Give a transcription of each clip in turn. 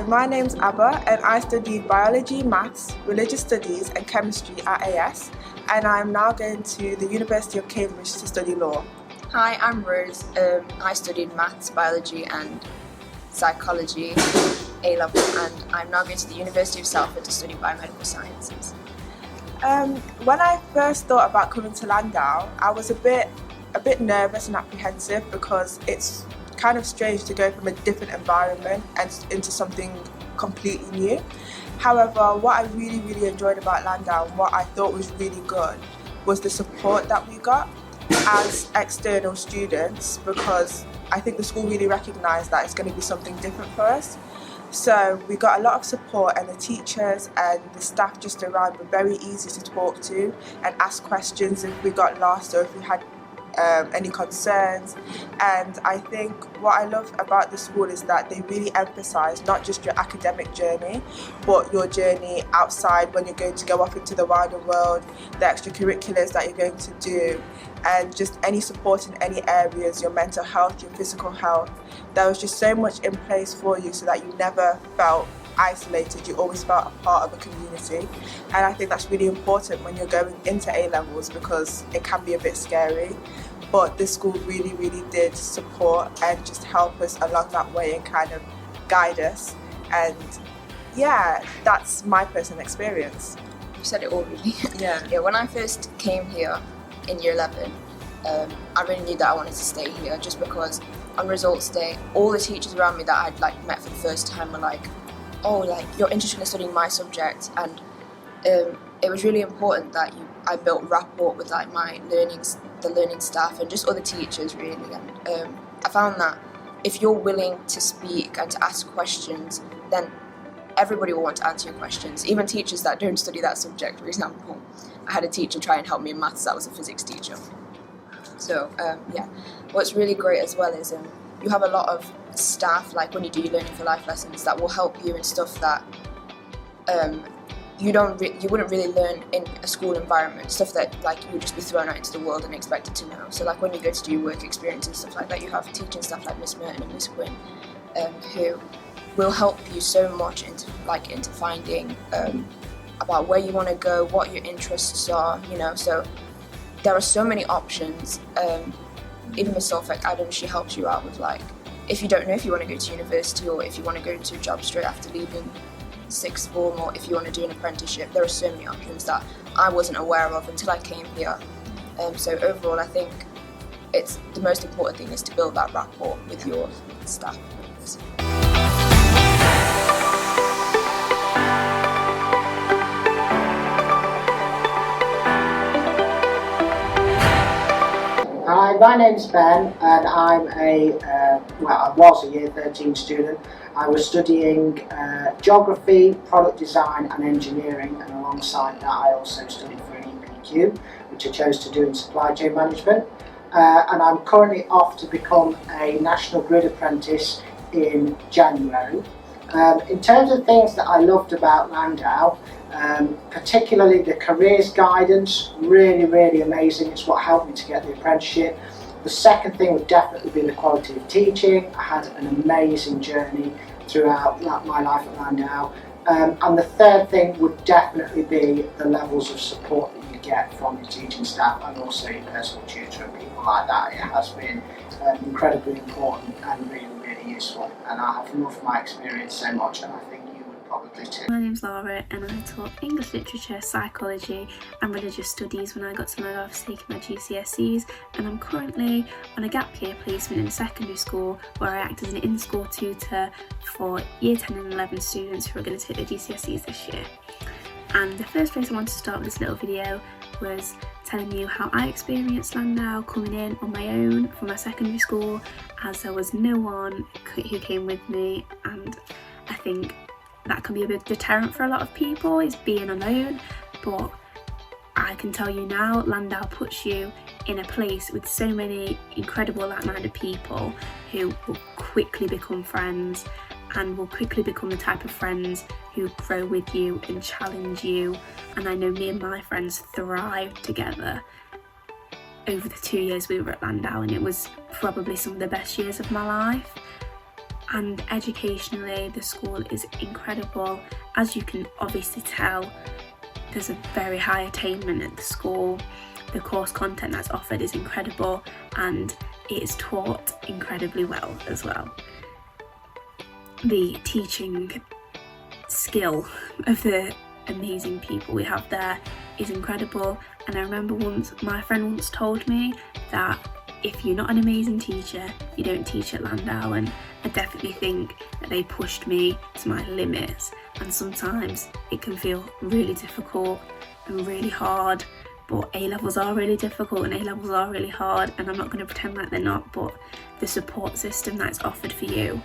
my name's Abba and I studied biology, maths, religious studies and chemistry at AS, and I'm now going to the University of Cambridge to study law. Hi, I'm Rose. I studied maths, biology and psychology A-level, and I'm now going to the University of Salford to study biomedical sciences. When I first thought about coming to Landau, I was a bit nervous and apprehensive because it's kind of strange to go from a different environment and into something completely new. However, what I really enjoyed about Landau and what I thought was really good was the support that we got as external students, because I think the school really recognised that it's going to be something different for us. So we got a lot of support, and the teachers and the staff just around were very easy to talk to and ask questions if we got lost or if we had any concerns. And I think what I love about the school is that they really emphasise not just your academic journey, but your journey outside when you're going to go off into the wider world, the extracurriculars that you're going to do, and just any support in any areas, your mental health, your physical health. There was just so much in place for you so that you never felt isolated, you always felt a part of a community. And I think that's really important when you're going into A-levels, because it can be a bit scary. But this school really did support and just help us along that way and kind of guide us. And yeah, that's my personal experience. You said it all really. Yeah. When I first came here in year 11, I really knew that I wanted to stay here, just because on results day, all the teachers around me that I'd met for the first time were like, oh, you're interested in studying my subject, and it was really important that I built rapport with the learning staff and just other teachers really. And I found that if you're willing to speak and to ask questions, then everybody will want to answer your questions, even teachers that don't study that subject. For example, I had a teacher try and help me in maths that was a physics teacher. So what's really great as well is you have a lot of staff, like when you do your Learning for Life lessons, that will help you in stuff that you wouldn't really learn in a school environment, stuff that you would just be thrown out into the world and expected to know. So when you go to do your work experience and stuff like that, you have teaching staff like Miss Merton and Miss Quinn who will help you so much into finding about where you want to go, what your interests are, so there are so many options. Even Miss Sulfek Adams, she helps you out with if you don't know if you want to go to university or if you want to go into a job straight after leaving sixth form, or if you want to do an apprenticeship. There are so many options that I wasn't aware of until I came here. So overall, I think it's the most important thing is to build that rapport with your staff. Hi, my name's Ben, and I'm I was a Year 13 student. I was studying geography, product design and engineering, and alongside that I also studied for an EPQ, which I chose to do in supply chain management. And I'm currently off to become a National Grid apprentice in January. In terms of things that I loved about Landau, particularly the careers guidance, really amazing. It's what helped me to get the apprenticeship. The second thing would definitely be the quality of teaching. I had an amazing journey throughout my life at Landau. And the third thing would definitely be the levels of support that you get from your teaching staff and also your personal tutor and people like that. It has been incredibly important and really useful, and I have loved my experience so much, and I think you would probably too. My name's Laura, and I taught English literature, psychology and religious studies when I got to know I was taking my GCSEs, and I'm currently on a gap year placement in secondary school where I act as an in-school tutor for year 10 and 11 students who are going to take their GCSEs this year. And the first place I wanted to start with this little video was telling you how I experienced Landau coming in on my own from my secondary school, as there was no one who came with me, and I think that can be a bit deterrent for a lot of people, is being alone. But I can tell you now, Landau puts you in a place with so many incredible like-minded people who will quickly become friends and will quickly become the type of friends who grow with you and challenge you. And I know me and my friends thrived together over the 2 years we were at Landau, and it was probably some of the best years of my life. and educationally the school is incredible. As you can obviously tell, there's a very high attainment at the school. The course content that's offered is incredible and it is taught incredibly well as well. The teaching skill of the amazing people we have there is incredible, and I remember once my friend once told me that if you're not an amazing teacher, you don't teach at Landau, and I definitely think that they pushed me to my limits, and sometimes it can feel really difficult and really hard, but A-levels are really difficult and A-levels are really hard, and I'm not going to pretend like they're not, but the support system that's offered for you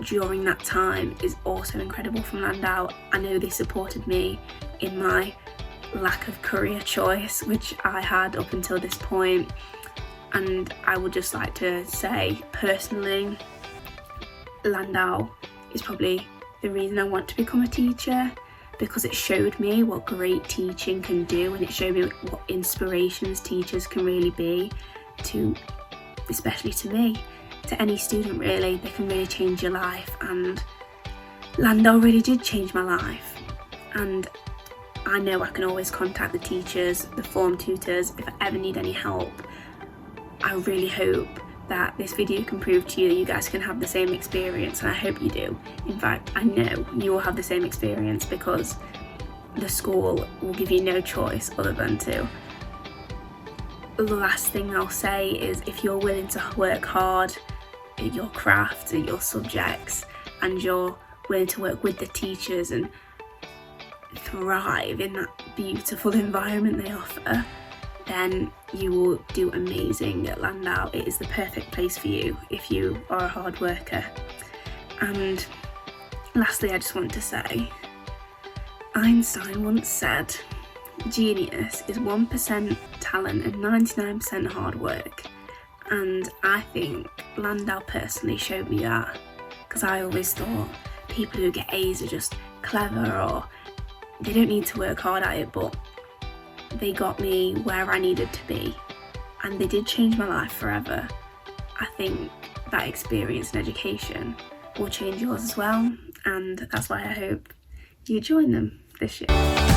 during that time is also incredible from Landau. I know they supported me in my lack of career choice, which I had up until this point, and I would just like to say personally, Landau is probably the reason I want to become a teacher, because it showed me what great teaching can do, and it showed me what inspirations teachers can really be to, especially to me, to any student really. They can really change your life, and Landau really did change my life, and I know I can always contact the teachers, the form tutors, if I ever need any help. I really hope that this video can prove to you that you guys can have the same experience, and I hope you do. In fact, I know you will have the same experience, because the school will give you no choice other than to. The last thing I'll say is, if you're willing to work hard at your craft, at your subjects, and you're willing to work with the teachers and thrive in that beautiful environment they offer, then you will do amazing at Landau. It is the perfect place for you if you are a hard worker. And lastly, I just want to say, Einstein once said, genius is 1% talent and 99% hard work. And I think Landau personally showed me that, because I always thought people who get A's are just clever, or they don't need to work hard at it, but they got me where I needed to be, and they did change my life forever. I think that experience in education will change yours as well, and that's why I hope you join them this year.